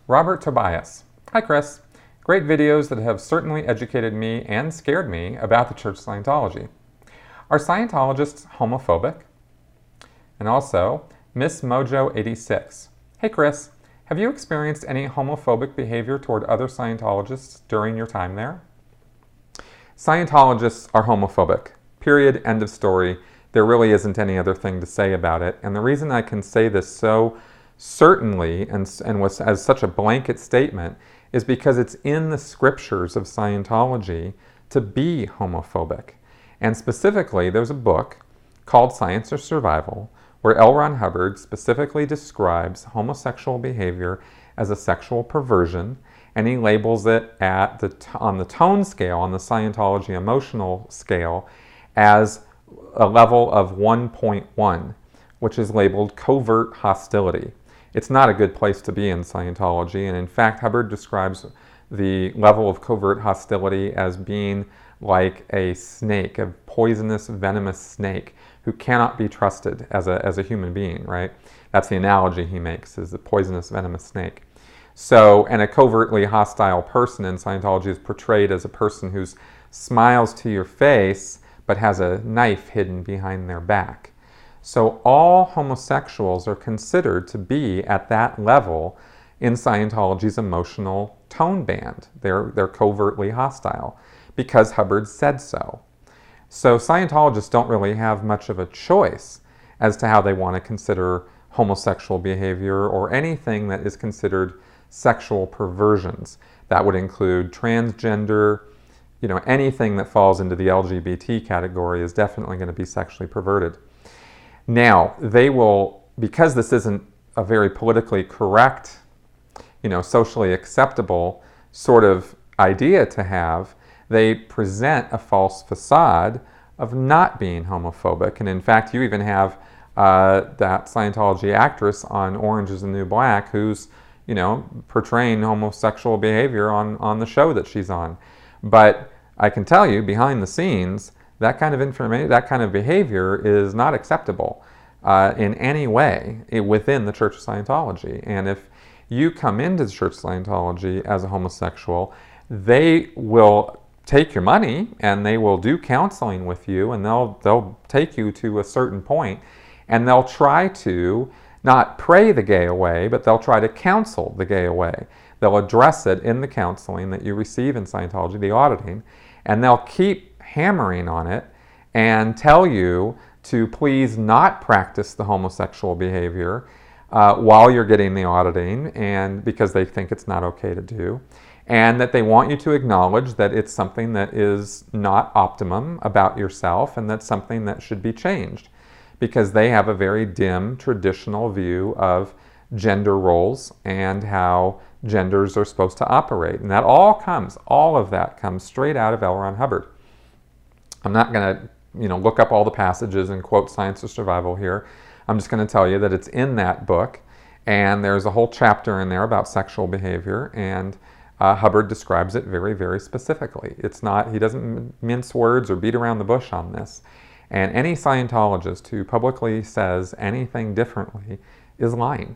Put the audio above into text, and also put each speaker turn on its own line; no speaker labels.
Robert Tobias. Hi, Chris. Great videos that have certainly educated me and scared me about the Church of Scientology. Are Scientologists homophobic? And also, Miss Mojo 86. Hey, Chris. Have you experienced any homophobic behavior toward other Scientologists during your time there? Scientologists are homophobic. Period. End of story. There really isn't any other thing to say about it. And the reason I can say this so certainly and was as such a blanket statement is because it's in the scriptures of Scientology to be homophobic. And specifically, there's a book called Science or Survival where L. Ron Hubbard specifically describes homosexual behavior as a sexual perversion, and he labels it on the tone scale, on the Scientology emotional scale, as a level of 1.1, which is labeled covert hostility. It's not a good place to be in Scientology, and in fact, Hubbard describes the level of covert hostility as being like a snake, a poisonous, venomous snake who cannot be trusted as a human being, right? That's the analogy he makes, is the poisonous, venomous snake. So, and a covertly hostile person in Scientology is portrayed as a person who smiles to your face but has a knife hidden behind their back. So all homosexuals are considered to be at that level in Scientology's emotional tone band. They're covertly hostile because Hubbard said so. So Scientologists don't really have much of a choice as to how they want to consider homosexual behavior or anything that is considered sexual perversions. That would include transgender, anything that falls into the LGBT category is definitely going to be sexually perverted. Now, they will, because this isn't a very politically correct, socially acceptable sort of idea to have, they present a false facade of not being homophobic. And in fact, you even have that Scientology actress on Orange is the New Black who's, portraying homosexual behavior on the show that she's on. But I can tell you, behind the scenes, that kind of information, that kind of behavior is not acceptable in any way within the Church of Scientology. And if you come into the Church of Scientology as a homosexual, they will take your money and they will do counseling with you, and they'll take you to a certain point, and they'll try to not pray the gay away, but they'll try to counsel the gay away. They'll address it in the counseling that you receive in Scientology, the auditing, and they'll keep hammering on it and tell you to please not practice the homosexual behavior while you're getting the auditing, and because they think it's not okay to do, and that they want you to acknowledge that it's something that is not optimum about yourself and that's something that should be changed, because they have a very dim traditional view of gender roles and how genders are supposed to operate. And that all of that comes straight out of L. Ron Hubbard. I'm not going to, look up all the passages and quote Science or Survival here. I'm just going to tell you that it's in that book, and there's a whole chapter in there about sexual behavior, and Hubbard describes it very, very specifically. He doesn't mince words or beat around the bush on this. And any Scientologist who publicly says anything differently is lying.